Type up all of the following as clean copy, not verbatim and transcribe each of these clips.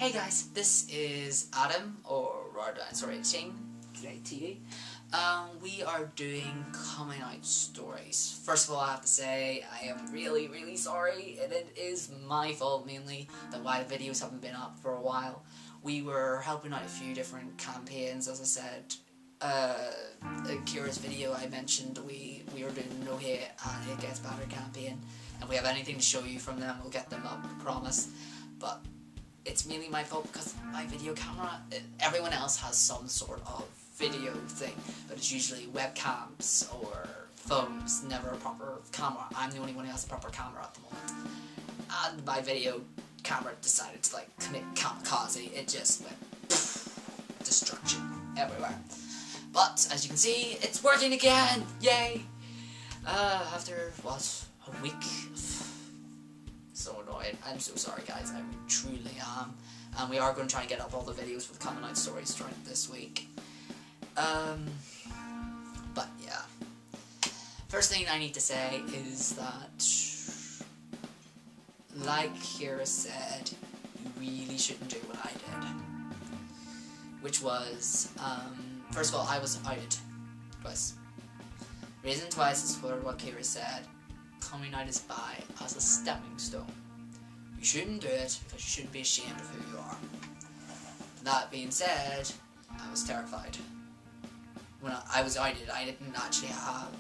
Hey guys, this is Adam, or RoadDinosaur18, today to you. We are doing coming out stories. First of all, I have to say, I am really sorry, and it is my fault mainly that why the videos haven't been up for a while. We were helping out a few different campaigns, as I said. Kira's video I mentioned, we were doing No Hate and It Gets Better campaign, and if we have anything to show you from them, we'll get them up, I promise. But it's mainly my fault because my video camera, everyone else has some sort of video thing, but it's usually webcams or phones, never a proper camera. I'm the only one who has a proper camera at the moment. And my video camera decided to commit kamikaze. It just went destruction everywhere. But as you can see, it's working again! Yay! After what, a week? So annoyed. I'm so sorry guys, I truly am. And we are going to try and get up all the videos with coming out stories during this week. But yeah. First thing I need to say is that, like Kira said, you really shouldn't do what I did. Which was, first of all, I was outed twice. Reason twice is for what Kira said. Coming out is by as a stepping stone. You shouldn't do it because you shouldn't be ashamed of who you are. That being said, I was terrified. When I was outed, I didn't actually have,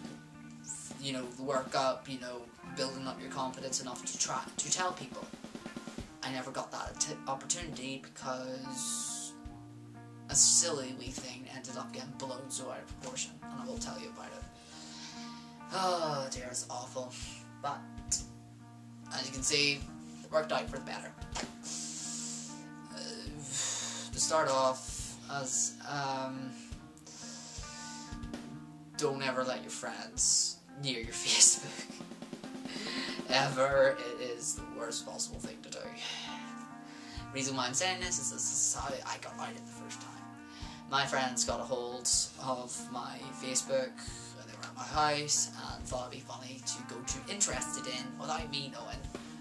the work up, building up your confidence enough to try to tell people. I never got that opportunity because a silly wee thing ended up getting blown so out of proportion, and I will tell you about it. Oh dear, it's awful. But, as you can see, it worked out for the better. To start off, as, don't ever let your friends near your Facebook. Ever. It is the worst possible thing to do. The reason why I'm saying this is how I got outed the first time. My friends got a hold of my Facebook. They were at my house and thought it'd be funny to go to interested in without me knowing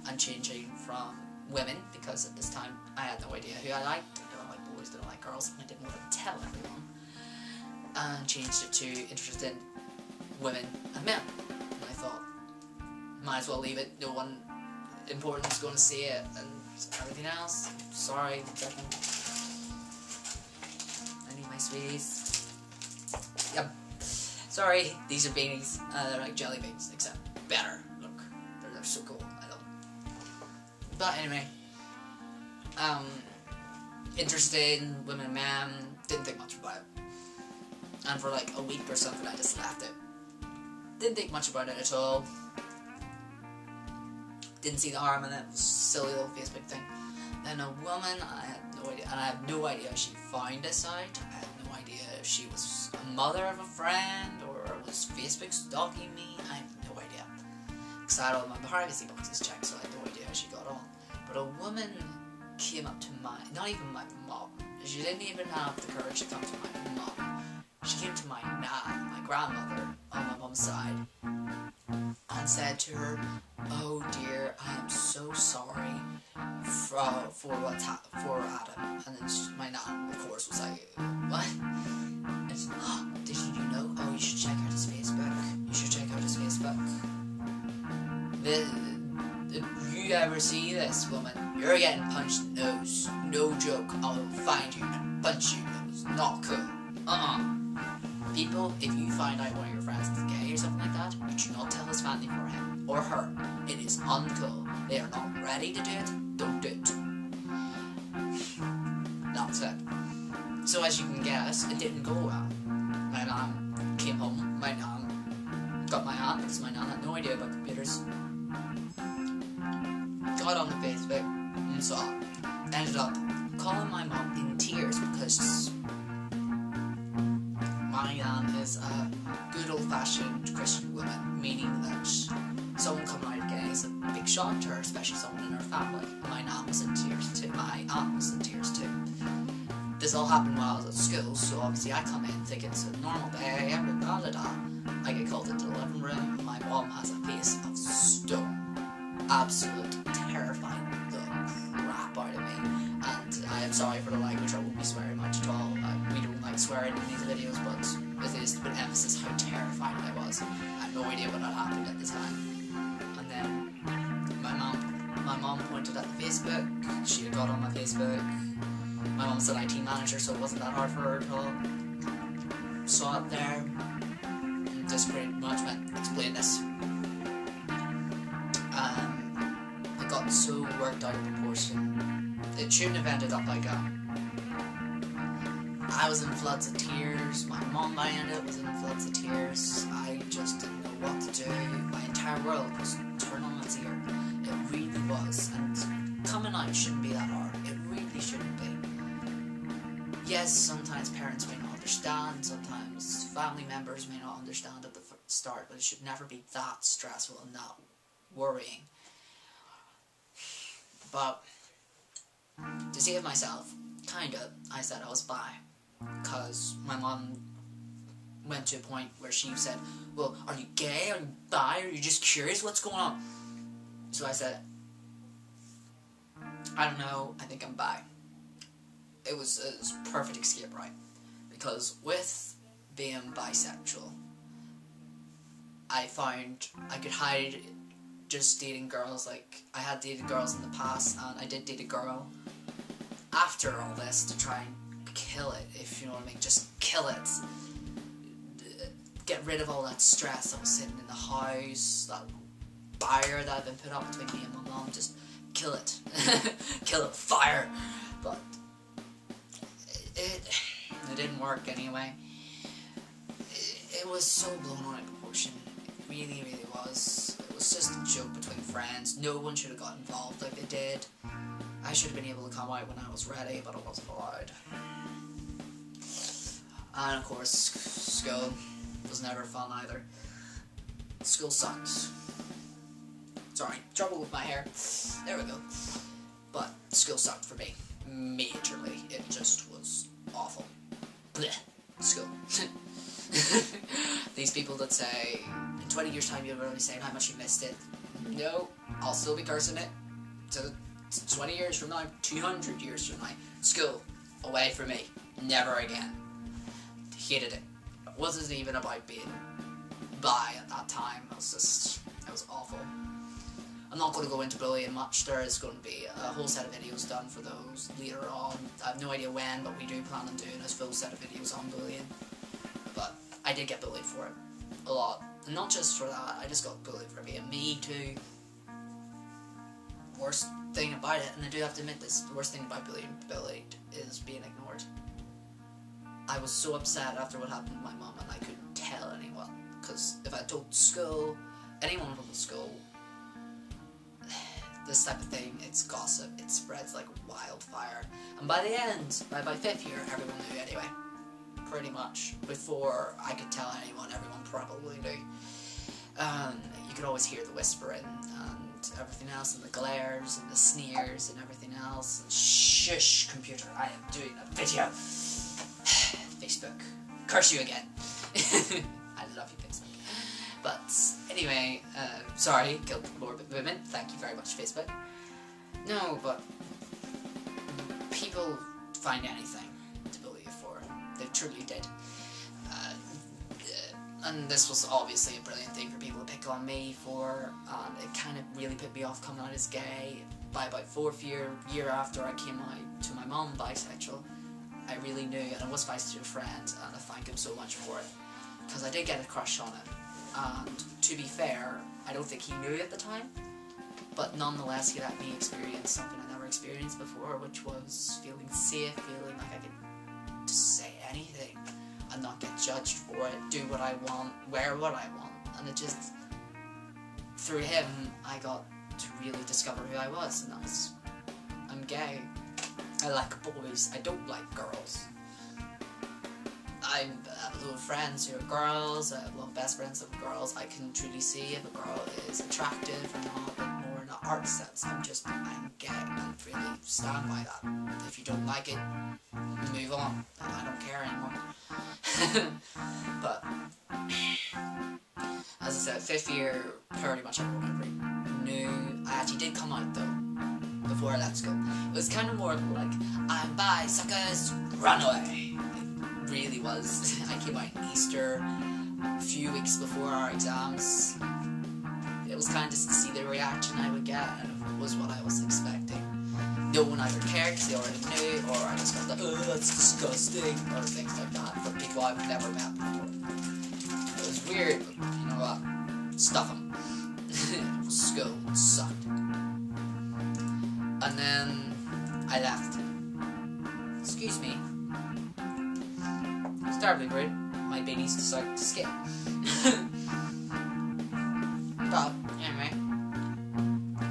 and changing from women, because at this time I had no idea who I liked. I don't like boys, I don't like girls, and I didn't want to tell everyone. And changed it to interested in women and men. And I thought, might as well leave it, no one important is going to see it, and everything else, sorry, 1 second. I need my sweeties. Yep. Sorry, these are beanies. They're like jelly beans, except better. Look, they're so cool. I love them. But anyway, interested in women and men, didn't think much about it. And for like a week or something, I just left it. Didn't think much about it at all. Didn't see the harm in it. It was a silly little Facebook thing. Then a woman, I had no idea, and I have no idea how she found this out. I have no idea if she was a mother of a friend or was Facebook stalking me. I have no idea. Because I had all my privacy boxes checked, so I had no idea how she got on. But a woman came up to not even my mom. She didn't even have the courage to come to my mom. She came to my nan, my grandmother, on my mom's side, and said to her, "Oh dear, I am so sorry for what's for Adam." And then my nan, of course, was like, "What?" And she said, "Oh, did you know? Oh, you should check out his Facebook. You should check out his Facebook. If you ever see this woman, you're getting punched in the nose. No joke. I will find you and punch you in the nose. Not cool. People, if you find out one of your friends is gay or something like that, you should not tell his family for him or her. It is uncool. They are not ready to do it. Don't do it." That's it. So as you can guess, it didn't go well. My nan came home. My nan got my aunt because my nan had no idea about computers. Got on the Facebook and saw it. Ended up calling my mom in tears because my nan is a good old-fashioned Christian woman, meaning that someone coming out gay is a big shock to her, especially someone in her family. My nan was in tears too. My aunt was in tears too. This all happened while I was at school, so obviously I come in thinking it's a normal day, blah blah blah. I get called into the living room, and my mom has a face of stone. Absolute terrifying the crap out of me, and I no idea what had happened at the time. And then my mom pointed at the Facebook. She had got on my Facebook. My mom's an IT manager, so it wasn't that hard for her at all. Saw it there. And just pretty much went, explain this. I got so worked out of proportion. It shouldn't have ended up like that. I was in floods of tears. My mom behind it was in floods of tears. I just didn't know what to do. My entire world was turned on its ear. It really was. And coming out shouldn't be that hard. It really shouldn't be. Yes, sometimes parents may not understand. Sometimes family members may not understand at the start. But it should never be that stressful and that worrying. But to save myself, kinda, I said I was bi. Because my mom went to a point where she said, well, are you gay? Are you bi? Are you just curious? What's going on? So I said, I don't know, I think I'm bi. It was a perfect escape, right? Because with being bisexual, I found I could hide just dating girls. Like, I had dated girls in the past, and I did date a girl after all this to try and kill it, if you know what I mean. Just kill it. Get rid of all that stress that was sitting in the house, that barrier that had been put up between me and my mom. Just kill it. Kill it. Fire. But it didn't work anyway. It was so blown out of proportion. It really, really was. It was just a joke between friends. No one should have got involved like they did. I should have been able to come out when I was ready, but I wasn't allowed. And of course, school was never fun either. School sucked. Sorry, trouble with my hair. There we go. But school sucked for me. Majorly. It just was awful. Blech. School. These people that say, in 20 years time you'll really say how much you missed it. No, I'll still be cursing it. To 20 years from now, 200 years from now. School. Away from me. Never again. Hated it. It wasn't even about being bi at that time. It was awful. I'm not going to go into bullying much. There is going to be a whole set of videos done for those later on. I have no idea when, but we do plan on doing a full set of videos on bullying. But I did get bullied for it. A lot. And not just for that, I just got bullied for being me too. Worst thing about it, and I do have to admit this, the worst thing about being bullied is being ignored. I was so upset after what happened to my mum, and I couldn't tell anyone. Because if I told school, anyone from the school, this type of thing, it's gossip, it spreads like wildfire. And by the end, by 5th year, everyone knew anyway. Pretty much. Before I could tell anyone, everyone probably knew. You could always hear the whispering and everything else, and the glares and the sneers and everything else. And shush, computer, I am doing a video. Facebook. Curse you again. I love you, Facebook. But anyway, sorry, killed morbid women. Thank you very much, Facebook. No, but people find anything to bully you for. They truly did. And this was obviously a brilliant thing for people to pick on me for, and it kind of really put me off coming out as gay. By about 4th year after I came out to my mum bisexual, I really knew, and I was bisexual to a friend, and I thank him so much for it, because I did get a crush on him. And to be fair, I don't think he knew at the time, but nonetheless he let me experience something I never experienced before, which was feeling safe, feeling like I could just say anything and not get judged for it, do what I want, wear what I want. And it just, through him, I got to really discover who I was, and that was, I'm gay. I like boys, I don't like girls. I have a lot of friends who are girls, I have a lot of best friends who are girls. I can truly see if a girl is attractive or not, but more in an art sense. I'm gay, and I really stand by that. If you don't like it, move on. I don't care anymore. But, as I said, 5th year, pretty much everyone I knew. I actually did come out though, before I left school. It was kind of more like, I'm bi, suckers, run away. Really was. I came out Easter, a few weeks before our exams. It was kind of just to see the reaction I would get, and it was what I was expecting. No one either cared because they already knew, or I just felt like, oh, that's disgusting, or things like that from people I've never met before. It was weird, but you know what? Stuff them. School sucked. And then I left. Excuse me. It's terribly rude. My babies decided to skip. But anyway,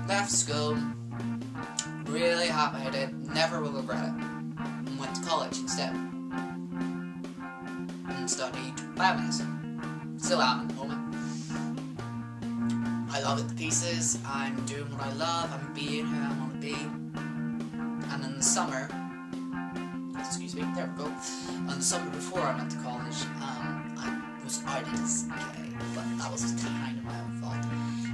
left school. Really happy I did. Never will regret it. And went to college instead. And studied biomedicine. Still am at the moment. I love it to pieces. I'm doing what I love. I'm being who I want to be. And in the summer, excuse me, there we go. In the summer before I went to college, I was outed as gay, but that was kind of my own fault.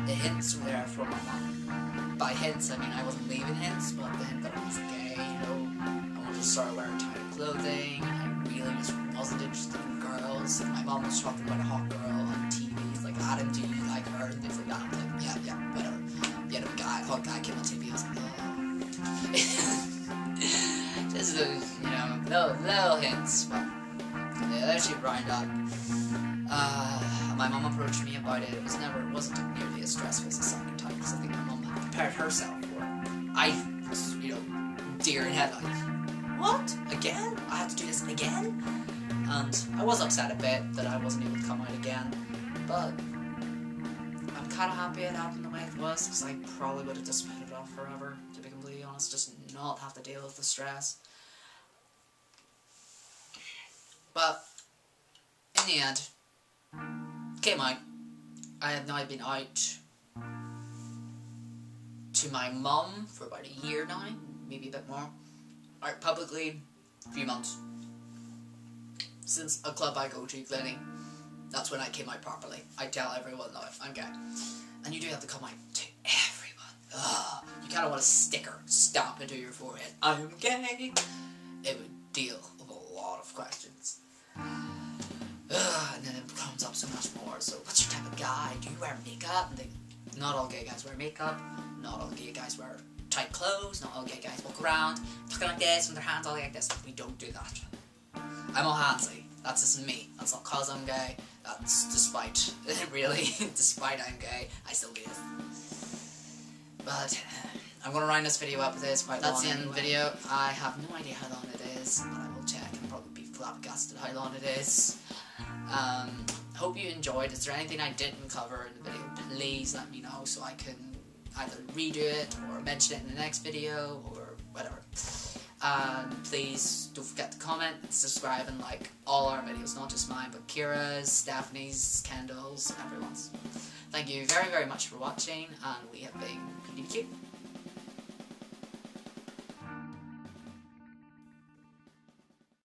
The hints were there from my mom. By hints, I mean I wasn't leaving hints, but the hint that I was gay, you know, I wanted to start wearing tight clothing. I really just wasn't interested in girls. My mom was talking about a hot girl on TV. It's like, Adam, do you like her? And things like that. I'm like, yeah, whatever. Yeah, the hot guy came on TV. I was like, oh. Just those, you know, little hints, but yeah, they actually round up. My mom approached me about it. It wasn't nearly as stressful as the second time, because I think my mom had prepared herself for it. I was, you know, deer in headlights. What? Again? I had to do this again? And I was upset a bit that I wasn't able to come out again, but I'm kind of happy it happened the way it was, because I probably would have just put it off forever, to be completely honest, just not have to deal with the stress. But in the end, came out. I have now been out to my mum for about a year now, maybe a bit more. Out publicly, a few months. Since a club I go to, Glenny, that's when I came out properly. I tell everyone now I'm gay. And you do have to come out to everyone. Ugh. You kind of want a sticker stamped into your forehead. I'm gay. It would deal with a lot of questions. And then it comes up so much more. So, what's your type of guy? Do you wear makeup? And not all gay guys wear makeup. Not all gay guys wear tight clothes. Not all gay guys walk around talking like this with their hands all like this. We don't do that. I'm all handsy. That's just me. That's not cause I'm gay. That's despite, really, despite I'm gay, I still do it. But I'm going to round this video up with this quite long. That's the end of the video. I have no idea how long it is, but I will check and probably be flabbergasted how long it is. Hope you enjoyed. Is there anything I didn't cover in the video? Please let me know so I can either redo it or mention it in the next video or whatever. Please don't forget to comment and subscribe and like all our videos, not just mine, but Kira's, Daphne's, Kendall's, everyone's. Thank you very, very much for watching, and we have been ProudToBeQueer.